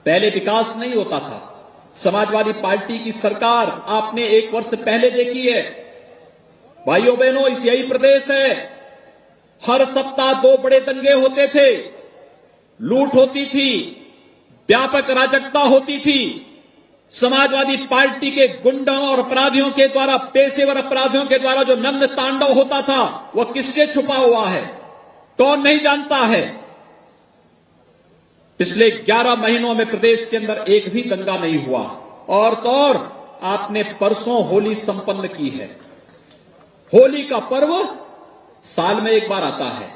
पहले विकास नहीं होता था। समाजवादी पार्टी की सरकार आपने 1 वर्ष पहले देखी है। भाइयों बहनों, इस यही प्रदेश है, हर सप्ताह 2 बड़े दंगे होते थे, लूट होती थी, व्यापक अराजकता होती थी। समाजवादी पार्टी के गुंडों और अपराधियों के द्वारा, पेशेवर अपराधियों के द्वारा जो नग्न तांडव होता था, वह किससे छुपा हुआ है, कौन नहीं जानता है। पिछले 11 महीनों में प्रदेश के अंदर एक भी दंगा नहीं हुआ। और तो और आपने परसों होली संपन्न की है। होली का पर्व साल में एक बार आता है।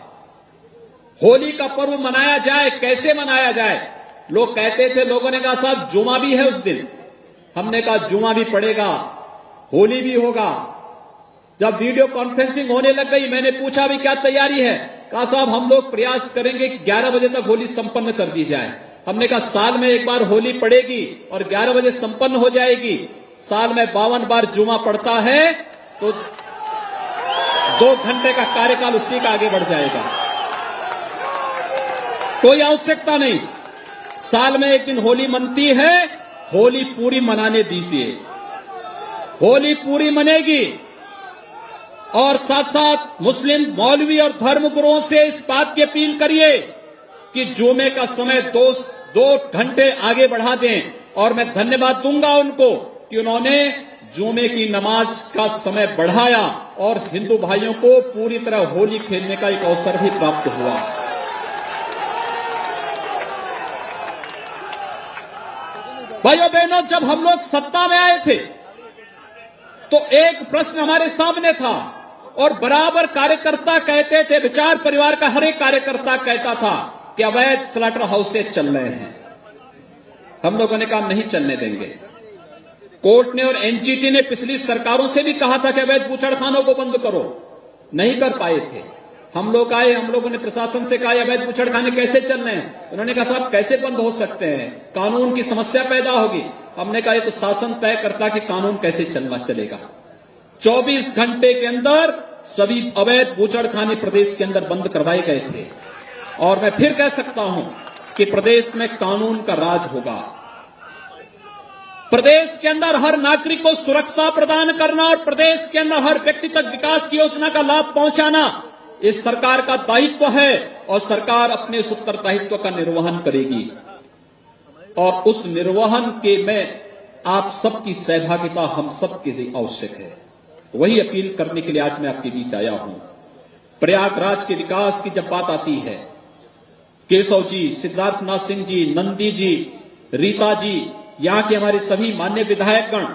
होली का पर्व मनाया जाए, कैसे मनाया जाए? लोग कहते थे, लोगों ने कहा साहब जुमा भी है उस दिन। हमने कहा जुमा भी पड़ेगा, होली भी होगा। जब वीडियो कॉन्फ्रेंसिंग होने लग गई, मैंने पूछा भी क्या तैयारी है? कहा साहब हम लोग प्रयास करेंगे कि 11 बजे तक होली संपन्न कर दी जाए। हमने कहा साल में एक बार होली पड़ेगी और 11 बजे संपन्न हो जाएगी। साल में 52 बार जुमा पड़ता है तो 2 घंटे का कार्यकाल उसी का आगे बढ़ जाएगा। कोई आवश्यकता नहीं। साल में एक दिन होली मनती है, होली पूरी मनाने दीजिए। होली पूरी मनेगी। और साथ साथ मुस्लिम मौलवी और धर्मगुरुओं से इस बात की अपील करिए कि जुमे का समय 2 घंटे आगे बढ़ा दें। और मैं धन्यवाद दूंगा उनको कि उन्होंने जुमे की नमाज का समय बढ़ाया और हिंदू भाइयों को पूरी तरह होली खेलने का एक अवसर भी प्राप्त हुआ। भाइयों बहनों, जब हम लोग सत्ता में आए थे तो एक प्रश्न हमारे सामने था और बराबर कार्यकर्ता कहते थे, विचार परिवार का हर एक कार्यकर्ता कहता था कि अवैध स्लॉटर हाउसेज चल रहे हैं। हम लोगों ने कहा नहीं चलने देंगे। कोर्ट ने और एनजीटी ने पिछली सरकारों से भी कहा था कि अवैध बूचड़खानों को बंद करो, नहीं कर पाए थे। हम लोग आए, हम लोगों ने प्रशासन से कहा अवैध बूचड़खाने कैसे चल रहे हैं? उन्होंने कहा साहब कैसे बंद हो सकते हैं, कानून की समस्या पैदा होगी। हमने कहा ये तो शासन तय करता कि कानून कैसे चलेगा। 24 घंटे के अंदर सभी अवैध बूचड़खाने प्रदेश के अंदर बंद करवाए गए थे। और मैं फिर कह सकता हूं कि प्रदेश में कानून का राज होगा। प्रदेश के अंदर हर नागरिक को सुरक्षा प्रदान करना और प्रदेश के अंदर हर व्यक्ति तक विकास की योजना का लाभ पहुंचाना इस सरकार का दायित्व है। और सरकार अपने उस उत्तरदायित्व का निर्वहन करेगी। और उस निर्वहन के में आप सबकी सहभागिता हम सबके लिए आवश्यक है। वही अपील करने के लिए आज मैं आपके बीच आया हूं। प्रयागराज के विकास की जब बात आती है, केशव जी, सिद्धार्थनाथ सिंह जी, नंदी जी, रीता जी, यहां के हमारे सभी मान्य विधायकगण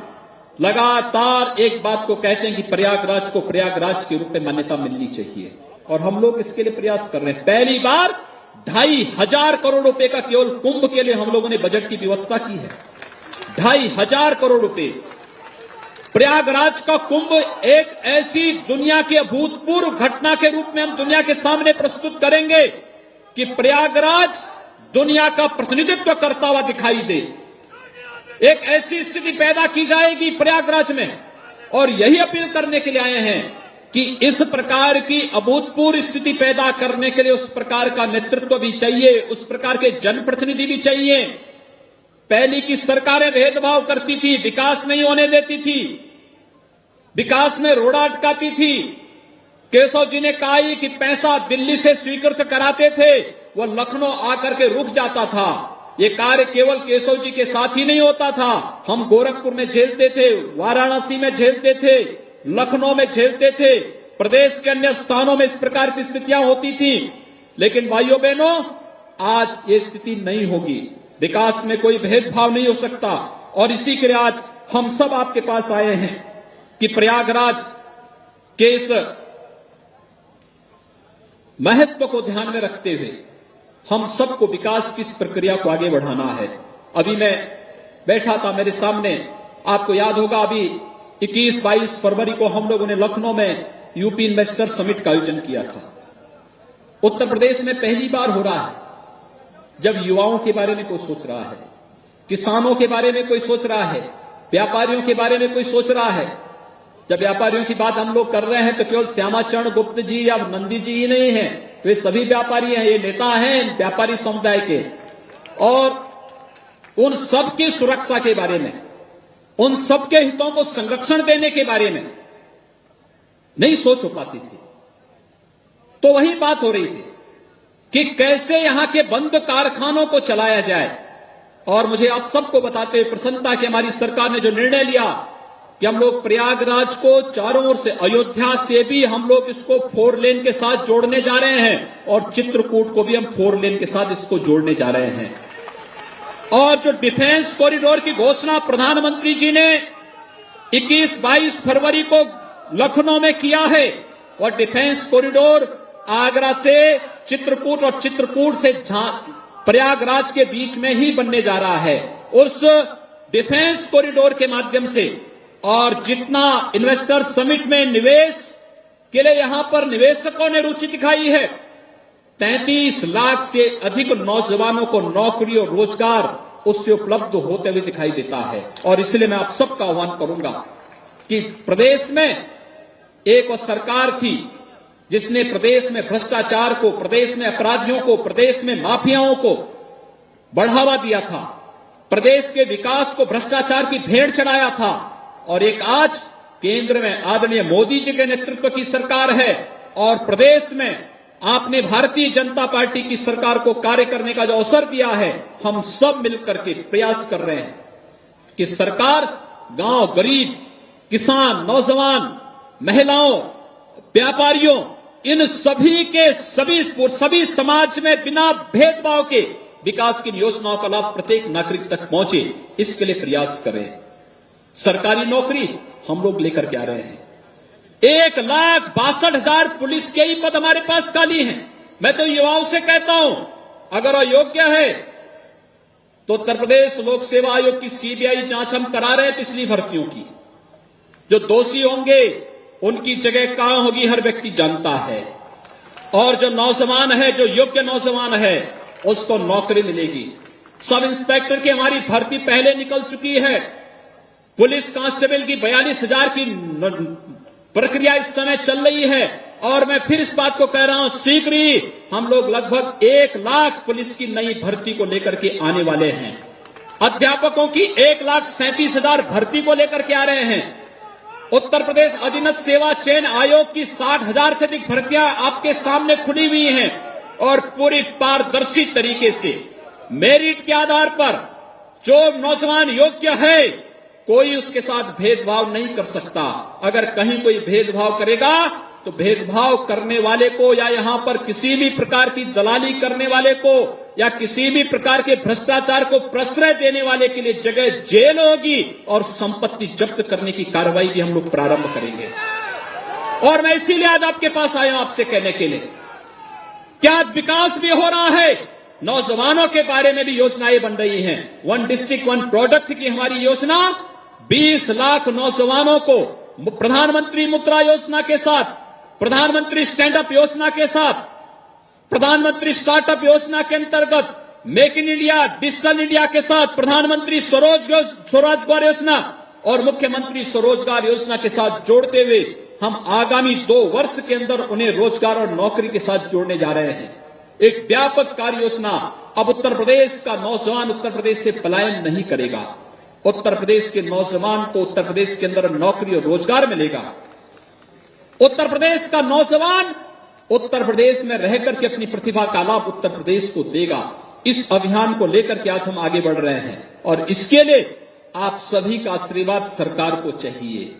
लगातार एक बात को कहते हैं कि प्रयागराज को प्रयागराज के रूप में मान्यता मिलनी चाहिए। और हम लोग इसके लिए प्रयास कर रहे हैं। पहली बार 2,500 करोड़ रुपए का केवल कुंभ के लिए हम लोगों ने बजट की व्यवस्था की है। 2,500 करोड़ रुपए। प्रयागराज का कुंभ एक ऐसी दुनिया की अभूतपूर्व घटना के रूप में हम दुनिया के सामने प्रस्तुत करेंगे कि प्रयागराज दुनिया का प्रतिनिधित्व करता हुआ दिखाई दे। एक ऐसी स्थिति पैदा की जाएगी प्रयागराज में। और यही अपील करने के लिए आए हैं कि इस प्रकार की अभूतपूर्व स्थिति पैदा करने के लिए उस प्रकार का नेतृत्व भी चाहिए, उस प्रकार के जनप्रतिनिधि भी चाहिए। पहली की सरकारें भेदभाव करती थी, विकास नहीं होने देती थी, विकास में रोड़ा अटकाती थी। केशव जी ने कहा कि पैसा दिल्ली से स्वीकृत कराते थे, वह लखनऊ आकर के रुक जाता था। ये कार्य केवल केशव जी के साथ ही नहीं होता था। हम गोरखपुर में झेलते थे, वाराणसी में झेलते थे, लखनऊ में झेलते थे, प्रदेश के अन्य स्थानों में इस प्रकार की स्थितियां होती थी। लेकिन भाइयों बहनों, आज ये स्थिति नहीं होगी। विकास में कोई भेदभाव नहीं हो सकता। और इसी के लिए आज हम सब आपके पास आए हैं कि प्रयागराज के इस महत्व को ध्यान में रखते हुए हम सबको विकास की इस प्रक्रिया को आगे बढ़ाना है। अभी मैं बैठा था, मेरे सामने आपको याद होगा अभी 21-22 फरवरी को हम लोगों ने लखनऊ में यूपी इन्वेस्टर समिट का आयोजन किया था। उत्तर प्रदेश में पहली बार हो रहा है जब युवाओं के बारे में कोई सोच रहा है, किसानों के बारे में कोई सोच रहा है, व्यापारियों के बारे में कोई सोच रहा है। जब व्यापारियों की बात हम लोग कर रहे हैं तो केवल श्यामाचरण गुप्त जी या नंदी जी ही नहीं है, वे सभी व्यापारी हैं, ये नेता हैं व्यापारी समुदाय के। और उन सबकी सुरक्षा के बारे में, उन सबके हितों को संरक्षण देने के बारे में नहीं सोच हो पाती थी। तो वही बात हो रही थी कि कैसे यहां के बंद कारखानों को चलाया जाए। और मुझे आप सबको बताते हुए प्रसन्नता कि हमारी सरकार ने जो निर्णय लिया कि हम लोग प्रयागराज को चारों ओर से, अयोध्या से भी हम लोग इसको 4 लेन के साथ जोड़ने जा रहे हैं और चित्रकूट को भी हम 4 लेन के साथ इसको जोड़ने जा रहे हैं। और जो डिफेंस कॉरिडोर की घोषणा प्रधानमंत्री जी ने 21-22 फरवरी को लखनऊ में किया है, और डिफेंस कॉरिडोर आगरा से चित्रकूट और चित्रकूट से प्रयागराज के बीच में ही बनने जा रहा है। उस डिफेंस कॉरिडोर के माध्यम से और जितना इन्वेस्टर समिट में निवेश के लिए यहां पर निवेशकों ने रुचि दिखाई है, 33 लाख से अधिक नौजवानों को नौकरी और रोजगार उससे उपलब्ध होते हुए दिखाई देता है। और इसलिए मैं आप सबका आह्वान करूंगा कि प्रदेश में एक और सरकार थी जिसने प्रदेश में भ्रष्टाचार को, प्रदेश में अपराधियों को, प्रदेश में माफियाओं को बढ़ावा दिया था, प्रदेश के विकास को भ्रष्टाचार की भेंट चढ़ाया था। और एक आज केंद्र में आदरणीय मोदी जी के नेतृत्व की सरकार है और प्रदेश में आपने भारतीय जनता पार्टी की सरकार को कार्य करने का जो अवसर दिया है, हम सब मिलकर के प्रयास कर रहे हैं कि सरकार गांव, गरीब, किसान, नौजवान, महिलाओं, व्यापारियों, इन सभी के सभी समाज में बिना भेदभाव के विकास की योजनाओं का लाभ प्रत्येक नागरिक तक पहुंचे, इसके लिए प्रयास करें। सरकारी नौकरी हम लोग लेकर के आ रहे हैं। 1,62,000 पुलिस के ही पद हमारे पास खाली हैं। मैं तो युवाओं से कहता हूं, अगर अयोग्य है तो उत्तर प्रदेश लोक सेवा आयोग की सीबीआई जांच हम करा रहे हैं पिछली भर्तियों की। जो दोषी होंगे उनकी जगह कहां होगी हर व्यक्ति जानता है, और जो नौजवान है, जो योग्य नौजवान है, उसको नौकरी मिलेगी। सब इंस्पेक्टर की हमारी भर्ती पहले निकल चुकी है। पुलिस कांस्टेबल की 42,000 की प्रक्रिया इस समय चल रही है, और मैं फिर इस बात को कह रहा हूं, शीघ्र ही हम लोग लगभग 1 लाख पुलिस की नई भर्ती को लेकर के आने वाले हैं। अध्यापकों की 1,37,000 भर्ती को लेकर के आ रहे हैं। उत्तर प्रदेश अधीनस्थ सेवा चयन आयोग की 60,000 से अधिक भर्तियां आपके सामने खुली हुई हैं, और पूरी पारदर्शी तरीके से मेरिट के आधार पर जो नौजवान योग्य है, कोई उसके साथ भेदभाव नहीं कर सकता। अगर कहीं कोई भेदभाव करेगा तो भेदभाव करने वाले को, या यहां पर किसी भी प्रकार की दलाली करने वाले को, या किसी भी प्रकार के भ्रष्टाचार को प्रश्रय देने वाले के लिए जगह जेल होगी, और संपत्ति जब्त करने की कार्रवाई भी हम लोग प्रारंभ करेंगे। और मैं इसीलिए आज आपके पास आया हूं आपसे कहने के लिए, क्या विकास भी हो रहा है, नौजवानों के बारे में भी योजनाएं बन रही हैं। 1 डिस्ट्रिक्ट 1 प्रोडक्ट की हमारी योजना 20 लाख नौजवानों को प्रधानमंत्री मुद्रा योजना के साथ, प्रधानमंत्री स्टैंड अप योजना के साथ, प्रधानमंत्री स्टार्टअप योजना के अंतर्गत, make in India, digital India के साथ, प्रधानमंत्री स्वरोजगार योजना और मुख्यमंत्री स्वरोजगार योजना के साथ जोड़ते हुए हम आगामी 2 वर्ष के अंदर उन्हें रोजगार और नौकरी के साथ जोड़ने जा रहे हैं। एक व्यापक कार्य योजना। अब उत्तर प्रदेश का नौजवान उत्तर प्रदेश से पलायन नहीं करेगा। उत्तर प्रदेश के नौजवान को उत्तर प्रदेश के अंदर नौकरी और रोजगार मिलेगा। उत्तर प्रदेश का नौजवान उत्तर प्रदेश में रहकर के अपनी प्रतिभा का लाभ उत्तर प्रदेश को देगा। इस अभियान को लेकर के आज हम आगे बढ़ रहे हैं, और इसके लिए आप सभी का आशीर्वाद सरकार को चाहिए,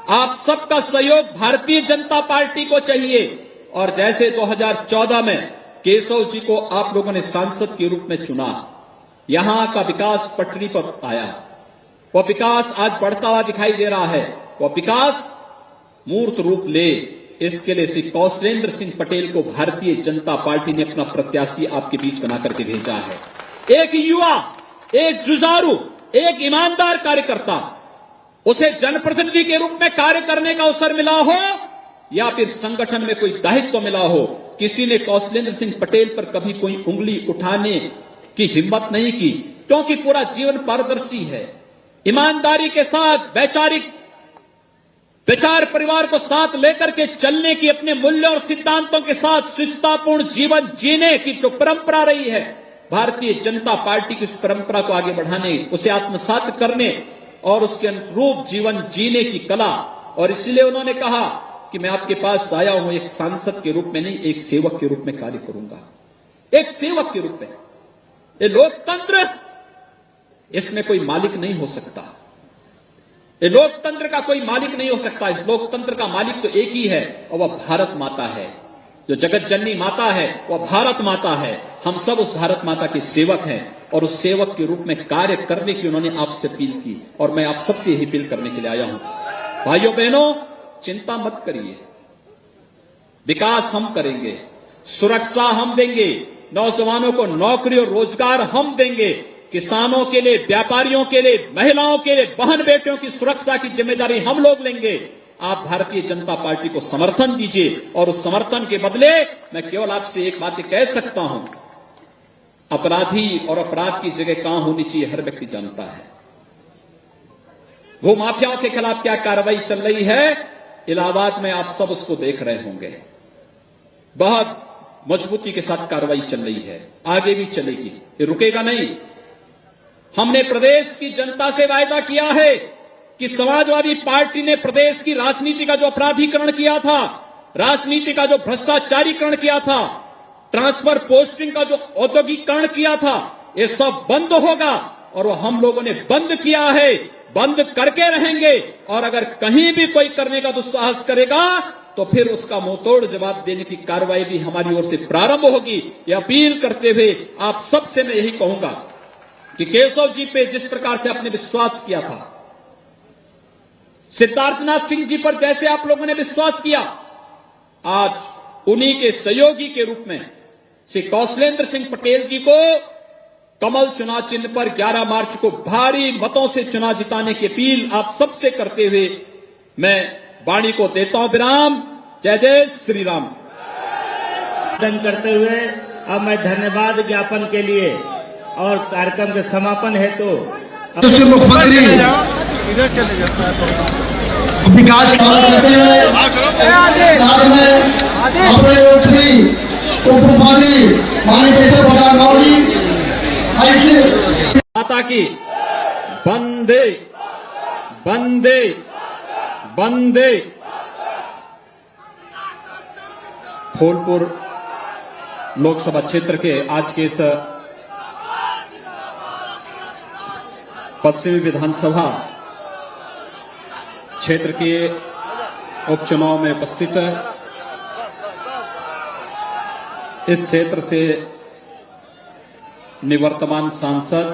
आप सबका सहयोग भारतीय जनता पार्टी को चाहिए। और जैसे 2014 में केशव जी को आप लोगों ने सांसद के रूप में चुना, यहां का विकास पटरी पर आया, वह विकास आज बढ़ता हुआ दिखाई दे रहा है। वह विकास मूर्त रूप ले, इसके लिए श्री कौशलेंद्र सिंह पटेल को भारतीय जनता पार्टी ने अपना प्रत्याशी आपके बीच बना करके भेजा है। एक युवा, एक जुझारू, एक ईमानदार कार्यकर्ता, उसे जनप्रतिनिधि के रूप में कार्य करने का अवसर मिला हो या फिर संगठन में कोई दायित्व मिला हो, किसी ने कौशलेंद्र सिंह पटेल पर कभी कोई उंगली उठाने की हिम्मत नहीं की, क्योंकि पूरा जीवन पारदर्शी है। ईमानदारी के साथ वैचारिक विचार परिवार को साथ लेकर के चलने की, अपने मूल्यों और सिद्धांतों के साथ शिष्टापूर्ण जीवन जीने की जो परंपरा रही है, भारतीय जनता पार्टी की उस परंपरा को आगे बढ़ाने, उसे आत्मसात करने और उसके अनुरूप जीवन जीने की कला। और इसलिए उन्होंने कहा कि मैं आपके पास आया हूं एक सांसद के रूप में नहीं, एक सेवक के रूप में कार्य करूंगा, एक सेवक के रूप में। ये लोकतंत्र, इसमें कोई मालिक नहीं हो सकता। ये लोकतंत्र का कोई मालिक नहीं हो सकता। इस लोकतंत्र का मालिक तो एक ही है और वह भारत माता है। जो जगत जननी माता है वह भारत माता है। हम सब उस भारत माता के सेवक हैं और उस सेवक के रूप में कार्य करने की उन्होंने आपसे अपील की और मैं आप सबसे यही अपील करने के लिए आया हूं। भाइयों बहनों, चिंता मत करिए, विकास हम करेंगे, सुरक्षा हम देंगे, नौजवानों को नौकरी और रोजगार हम देंगे, किसानों के लिए, व्यापारियों के लिए, महिलाओं के लिए, बहन बेटियों की सुरक्षा की जिम्मेदारी हम लोग लेंगे। आप भारतीय जनता पार्टी को समर्थन दीजिए और उस समर्थन के बदले मैं केवल आपसे एक बात कह सकता हूं, अपराधी और अपराध की जगह कहां होनी चाहिए हर व्यक्ति जानता है। वो माफियाओं के खिलाफ क्या कार्रवाई चल रही है इलाहाबाद में, आप सब उसको देख रहे होंगे। बहुत मजबूती के साथ कार्रवाई चल रही है, आगे भी चलेगी, ये रुकेगा नहीं। हमने प्रदेश की जनता से वायदा किया है कि समाजवादी पार्टी ने प्रदेश की राजनीति का जो अपराधीकरण किया था, राजनीति का जो भ्रष्टाचारीकरण किया था, ट्रांसफर पोस्टिंग का जो औद्योगिकरण किया था, ये सब बंद होगा और वो हम लोगों ने बंद किया है, बंद करके रहेंगे। और अगर कहीं भी कोई करने का दुस्साहस करेगा तो फिर उसका मुंहतोड़ जवाब देने की कार्रवाई भी हमारी ओर से प्रारंभ होगी। ये अपील करते हुए आप सबसे मैं यही कहूंगा कि केशव जी पे जिस प्रकार से आपने विश्वास किया था, सिद्धार्थनाथ सिंह जी पर जैसे आप लोगों ने विश्वास किया, आज उन्हीं के सहयोगी के रूप में श्री कौशलेंद्र सिंह पटेल जी को कमल चुनाव चिन्ह पर 11 मार्च को भारी मतों से चुनाव जिताने की अपील आप सबसे करते हुए मैं वाणी को देता हूं विराम। जय जय श्री राम। करते हुए अब मैं धन्यवाद ज्ञापन के लिए और कार्यक्रम के समापन हेतु मुख्यमंत्री इधर चले जाता है विकास कार्य करते हुए साथ में अपने मंत्री उप मुख्यमंत्री माननीय केशव प्रसाद मौर्य जी ऐसे माता की वंदे वंदे वंदे। फूलपुर लोकसभा क्षेत्र के आज के इस पश्चिमी विधानसभा क्षेत्र के उपचुनाव में उपस्थित इस क्षेत्र से निवर्तमान सांसद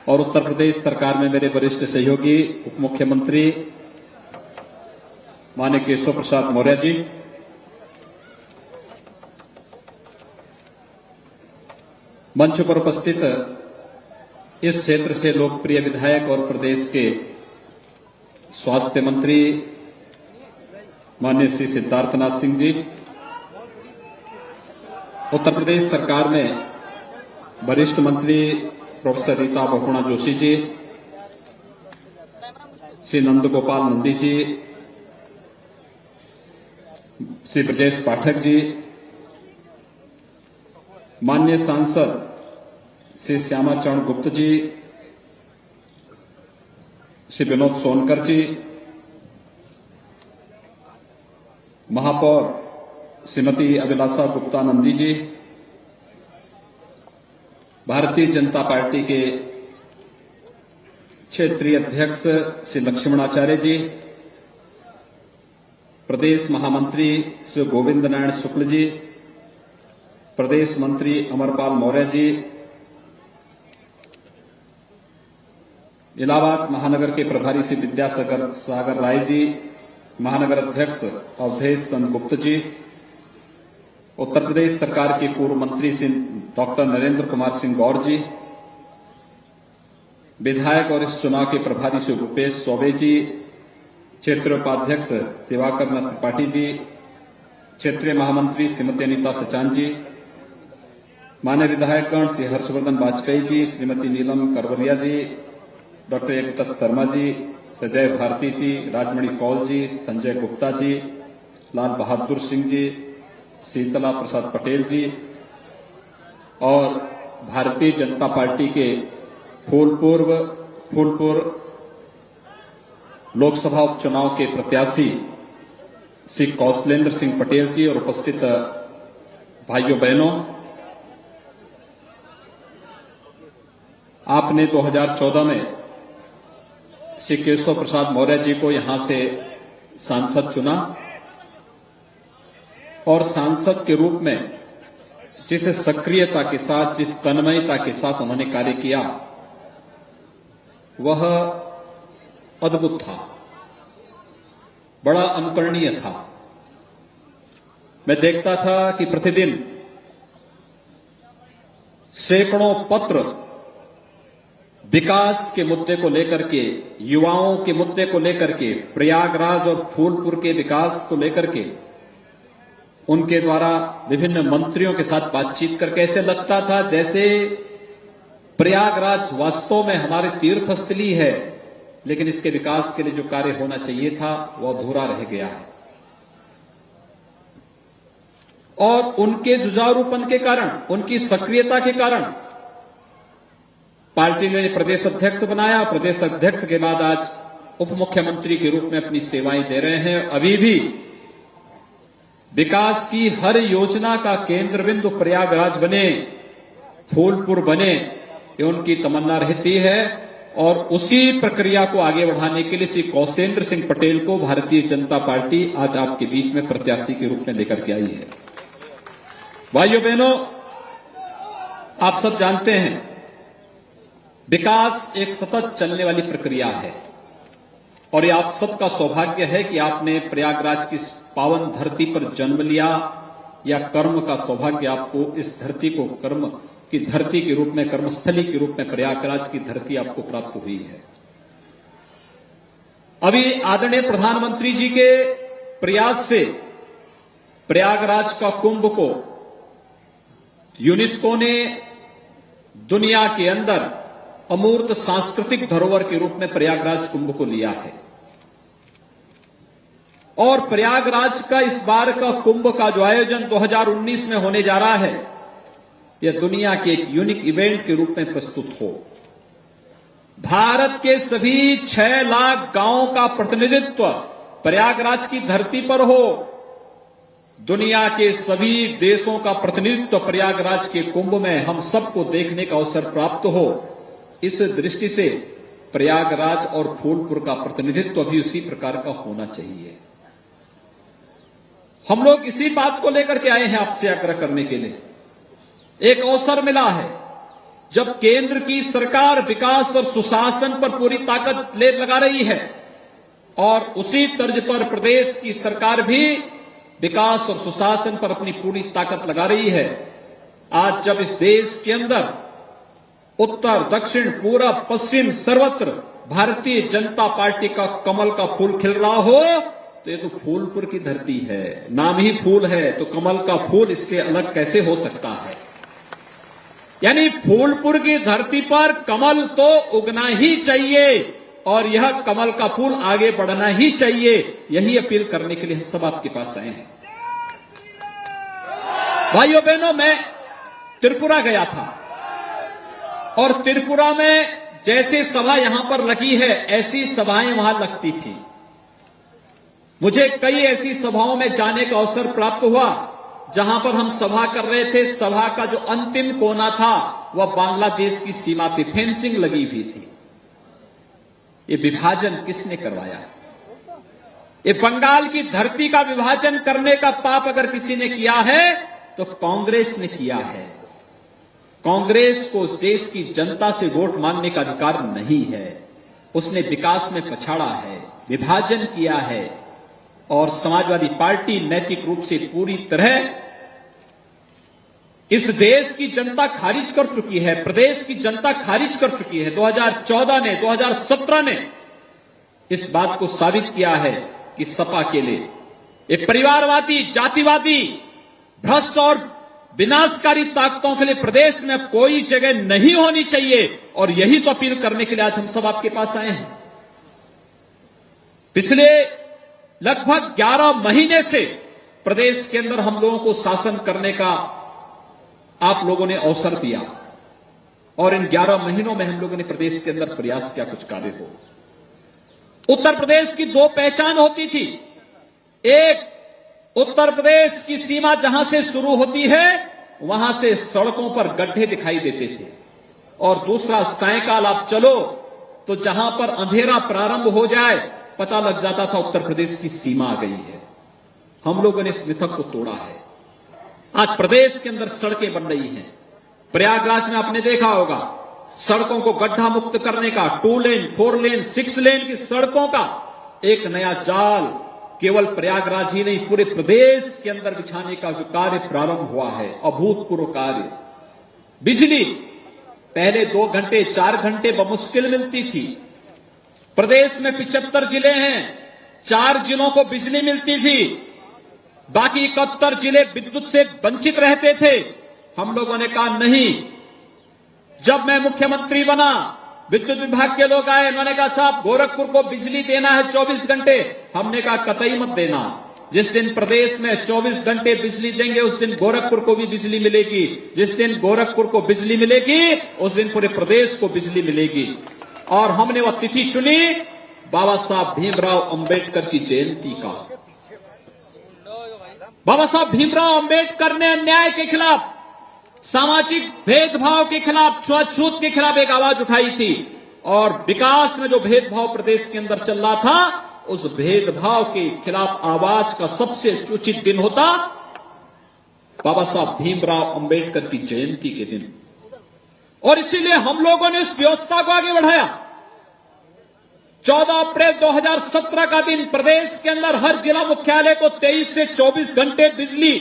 और उत्तर प्रदेश सरकार में मेरे वरिष्ठ सहयोगी उप मुख्यमंत्री माननीय केशव प्रसाद मौर्य जी, मंच पर उपस्थित इस क्षेत्र से लोकप्रिय विधायक और प्रदेश के स्वास्थ्य मंत्री माननीय श्री सिद्धार्थनाथ सिंह जी, उत्तर प्रदेश सरकार में वरिष्ठ मंत्री प्रोफेसर रीता बहुगुणा जोशी जी, श्री नंद गोपाल नंदी जी, श्री ब्रजेश पाठक जी, माननीय सांसद श्री श्यामा चरण गुप्त जी, श्री विनोद सोनकर जी, महापौर श्रीमती अभिलाषा गुप्ता नंदी जी, भारतीय जनता पार्टी के क्षेत्रीय अध्यक्ष श्री लक्ष्मणाचार्य जी, प्रदेश महामंत्री श्री गोविंद नारायण शुक्ल जी, प्रदेश मंत्री अमरपाल मौर्य जी, इलाहाबाद महानगर के प्रभारी श्री विद्यासागर सागर राय जी, महानगर अध्यक्ष अवधेश चंद्र गुप्त जी, उत्तर प्रदेश सरकार के पूर्व मंत्री श्री डॉक्टर नरेंद्र कुमार सिंह गौर जी, विधायक और इस चुनाव के प्रभारी श्री भूपेश चौबे जी, क्षेत्रीय उपाध्यक्ष दिवाकर नाथ त्रिपाठी जी, क्षेत्रीय महामंत्री श्रीमती अनीता सचान जी, माननीय विधायकगण श्री हर्षवर्धन वाजपेयी जी, श्रीमती नीलम करवलिया जी, डॉक्टर एकदत्त शर्मा जी, संजय भारती जी, राजमणि कौल जी, संजय गुप्ता जी, लाल बहादुर सिंह जी, शीतला प्रसाद पटेल जी, और भारतीय जनता पार्टी के फूलपुर लोकसभा उपचुनाव के प्रत्याशी श्री कौशलेंद्र सिंह पटेल जी और उपस्थित भाइयों बहनों, आपने 2014 में श्री केशव प्रसाद मौर्य जी को यहां से सांसद चुना और सांसद के रूप में जिस सक्रियता के साथ, जिस तन्मयता के साथ उन्होंने कार्य किया, वह अद्भुत था, बड़ा अनुकरणीय था। मैं देखता था कि प्रतिदिन सैकड़ों पत्र विकास के मुद्दे को लेकर के, युवाओं के मुद्दे को लेकर के, प्रयागराज और फूलपुर के विकास को लेकर के उनके द्वारा विभिन्न मंत्रियों के साथ बातचीत करके ऐसे लगता था जैसे प्रयागराज वास्तव में हमारी तीर्थस्थली है, लेकिन इसके विकास के लिए जो कार्य होना चाहिए था वह अधूरा रह गया है। और उनके जुझारूपन के कारण, उनकी सक्रियता के कारण पार्टी ने प्रदेश अध्यक्ष बनाया। प्रदेश अध्यक्ष के बाद आज उप मुख्यमंत्री के रूप में अपनी सेवाएं दे रहे हैं। अभी भी विकास की हर योजना का केंद्र बिंदु प्रयागराज बने, फूलपुर बने, ये उनकी तमन्ना रहती है। और उसी प्रक्रिया को आगे बढ़ाने के लिए श्री कौशलेंद्र सिंह पटेल को भारतीय जनता पार्टी आज आपके बीच में प्रत्याशी के रूप में लेकर के आई है। भाइयों बहनों, आप सब जानते हैं विकास एक सतत चलने वाली प्रक्रिया है और ये आप सबका सौभाग्य है कि आपने प्रयागराज की पावन धरती पर जन्म लिया, या कर्म का सौभाग्य आपको इस धरती को कर्म की धरती के रूप में, कर्मस्थली के रूप में प्रयागराज की धरती आपको प्राप्त हुई है। अभी आदरणीय प्रधानमंत्री जी के प्रयास से प्रयागराज का कुंभ को यूनेस्को ने दुनिया के अंदर अमूर्त सांस्कृतिक धरोहर के रूप में प्रयागराज कुंभ को लिया है। और प्रयागराज का इस बार का कुंभ का जो आयोजन 2019 में होने जा रहा है, यह दुनिया के एक यूनिक इवेंट के रूप में प्रस्तुत हो। भारत के सभी 6 लाख गांवों का प्रतिनिधित्व प्रयागराज की धरती पर हो, दुनिया के सभी देशों का प्रतिनिधित्व प्रयागराज के कुंभ में हम सबको देखने का अवसर प्राप्त हो। इस दृष्टि से प्रयागराज और फूलपुर का प्रतिनिधित्व भी उसी प्रकार का होना चाहिए। हम लोग इसी बात को लेकर के आए हैं आपसे आग्रह करने के लिए। एक अवसर मिला है जब केंद्र की सरकार विकास और सुशासन पर पूरी ताकत लगा रही है और उसी तर्ज पर प्रदेश की सरकार भी विकास और सुशासन पर अपनी पूरी ताकत लगा रही है। आज जब इस देश के अंदर उत्तर, दक्षिण, पूरब, पश्चिम सर्वत्र भारतीय जनता पार्टी का कमल का फूल खिल रहा हो, तो ये तो फूलपुर की धरती है। नाम ही फूल है तो कमल का फूल इससे अलग कैसे हो सकता है। यानी फूलपुर की धरती पर कमल तो उगना ही चाहिए और यह कमल का फूल आगे बढ़ना ही चाहिए। यही अपील करने के लिए हम सब आपके पास आए हैं। भाइयों बहनों, मैं त्रिपुरा गया था और त्रिपुरा में जैसे सभा यहां पर लगी है ऐसी सभाएं वहां लगती थी। मुझे कई ऐसी सभाओं में जाने का अवसर प्राप्त हुआ जहां पर हम सभा कर रहे थे। सभा का जो अंतिम कोना था वह बांग्लादेश की सीमा पे फेंसिंग लगी हुई थी। ये विभाजन किसने करवाया है? ये बंगाल की धरती का विभाजन करने का पाप अगर किसी ने किया है तो कांग्रेस ने किया है। कांग्रेस को उस देश की जनता से वोट मांगने का अधिकार नहीं है। उसने विकास में पछाड़ा है, विभाजन किया है और समाजवादी पार्टी नैतिक रूप से पूरी तरह इस देश की जनता खारिज कर चुकी है, प्रदेश की जनता खारिज कर चुकी है। 2014 ने, 2017 ने इस बात को साबित किया है कि सपा के लिए एक परिवारवादी, जातिवादी, भ्रष्ट और विनाशकारी ताकतों के लिए प्रदेश में कोई जगह नहीं होनी चाहिए। और यही तो अपील करने के लिए आज हम सब आपके पास आए हैं। पिछले लगभग 11 महीने से प्रदेश के अंदर हम लोगों को शासन करने का आप लोगों ने अवसर दिया और इन 11 महीनों में हम लोगों ने प्रदेश के अंदर प्रयास किया कुछ कार्य हो। उत्तर प्रदेश की दो पहचान होती थी। एक, उत्तर प्रदेश की सीमा जहां से शुरू होती है वहां से सड़कों पर गड्ढे दिखाई देते थे, और दूसरा, सायकाल आप चलो तो जहां पर अंधेरा प्रारंभ हो जाए पता लग जाता था उत्तर प्रदेश की सीमा आ गई है। हम लोगों ने इस मिथक को तोड़ा है। आज प्रदेश के अंदर सड़कें बन रही हैं। प्रयागराज में आपने देखा होगा सड़कों को गड्ढा मुक्त करने का 2 लेन, 4 लेन, 6 लेन की सड़कों का एक नया जाल केवल प्रयागराज ही नहीं पूरे प्रदेश के अंदर बिछाने का जो कार्य प्रारंभ हुआ है, अभूतपूर्व कार्य। बिजली पहले 2 घंटे 4 घंटे बमुश्किल मिलती थी। प्रदेश में 75 जिले हैं, 4 जिलों को बिजली मिलती थी, बाकी 71 जिले विद्युत से वंचित रहते थे। हम लोगों ने कहा नहीं। जब मैं मुख्यमंत्री बना, विद्युत विभाग के लोग आए, उन्होंने कहा साहब गोरखपुर को बिजली देना है 24 घंटे। हमने कहा कतई मत देना। जिस दिन प्रदेश में 24 घंटे बिजली देंगे उस दिन गोरखपुर को भी बिजली मिलेगी। जिस दिन गोरखपुर को बिजली मिलेगी उस दिन पूरे प्रदेश को बिजली मिलेगी। और हमने वह तिथि चुनी बाबा साहब भीमराव अंबेडकर की जयंती का। बाबा साहब भीमराव अंबेडकर ने अन्याय के खिलाफ, सामाजिक भेदभाव के खिलाफ, छुआछूत के खिलाफ एक आवाज उठाई थी, और विकास में जो भेदभाव प्रदेश के अंदर चल रहा था उस भेदभाव के खिलाफ आवाज का सबसे उचित दिन होता बाबा साहब भीमराव अंबेडकर की जयंती के दिन। और इसीलिए हम लोगों ने इस व्यवस्था को आगे बढ़ाया। 14 अप्रैल 2017 का दिन प्रदेश के अंदर हर जिला मुख्यालय को 23 से 24 घंटे बिजली,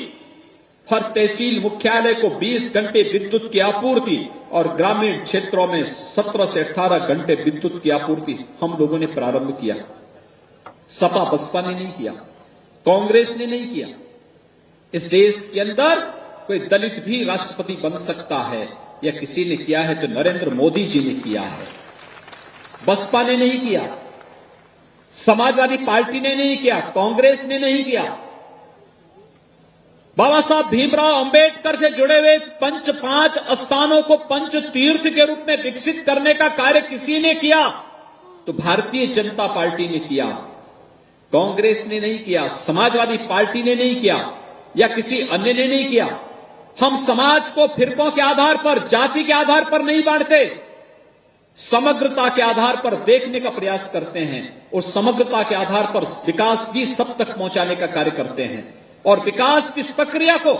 हर तहसील मुख्यालय को 20 घंटे विद्युत की आपूर्ति, और ग्रामीण क्षेत्रों में 17 से 18 घंटे विद्युत की आपूर्ति हम लोगों ने प्रारंभ किया। सपा बसपा ने नहीं किया, कांग्रेस ने नहीं किया। इस देश के अंदर कोई दलित भी राष्ट्रपति बन सकता है, या किसी ने किया है तो नरेंद्र मोदी जी ने किया है। बसपा ने नहीं किया, समाजवादी पार्टी ने नहीं किया, कांग्रेस ने नहीं किया। बाबा साहब भीमराव अंबेडकर से जुड़े हुए 5 स्थानों को पंच तीर्थ के रूप में विकसित करने का कार्य किसी ने किया तो भारतीय जनता पार्टी ने किया। कांग्रेस ने नहीं किया, समाजवादी पार्टी ने नहीं किया, या किसी अन्य ने नहीं किया। हम समाज को फिरकों के आधार पर, जाति के आधार पर नहीं बांटते, समग्रता के आधार पर देखने का प्रयास करते हैं, और समग्रता के आधार पर विकास भी सब तक पहुंचाने का कार्य करते हैं। और विकास की इस प्रक्रिया को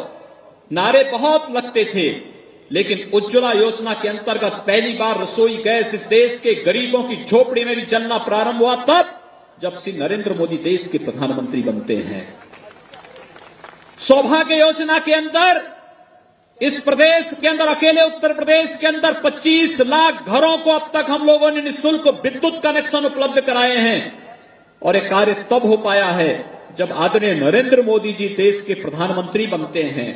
नारे बहुत लगते थे, लेकिन उज्ज्वला योजना के अंतर्गत पहली बार रसोई गैस इस देश के गरीबों की झोपड़ी में भी जलना प्रारंभ हुआ तब जब श्री नरेंद्र मोदी देश के प्रधानमंत्री बनते हैं। सौभाग्य योजना के अंदर इस प्रदेश के अंदर, अकेले उत्तर प्रदेश के अंदर 25 लाख घरों को अब तक हम लोगों ने निःशुल्क विद्युत कनेक्शन उपलब्ध कराए हैं। और यह कार्य तब हो पाया है जब आदरणीय नरेंद्र मोदी जी देश के प्रधानमंत्री बनते हैं।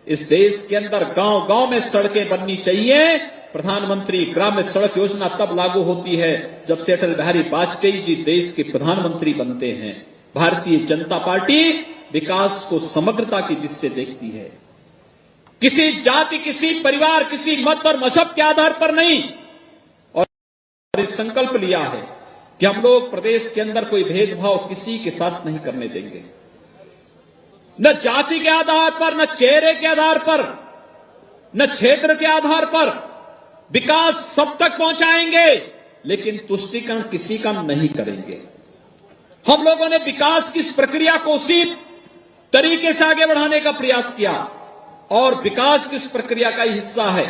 इस देश के अंदर गांव गांव में सड़कें बननी चाहिए। प्रधानमंत्री ग्राम्य सड़क योजना तब लागू होती है जब से अटल बिहारी वाजपेयी जी देश के प्रधानमंत्री बनते हैं। भारतीय जनता पार्टी विकास को समग्रता की दृष्टि से देखती है, किसी जाति, किसी परिवार, किसी मत और मजहब के आधार पर नहीं। और इस संकल्प लिया है कि हम लोग प्रदेश के अंदर कोई भेदभाव किसी के साथ नहीं करने देंगे, न जाति के आधार पर, न चेहरे के आधार पर, न क्षेत्र के आधार पर। विकास सब तक पहुंचाएंगे, लेकिन तुष्टीकरण किसी का नहीं करेंगे। हम लोगों ने विकास की इस प्रक्रिया को उसी तरीके से आगे बढ़ाने का प्रयास किया, और विकास की इस प्रक्रिया का ही हिस्सा है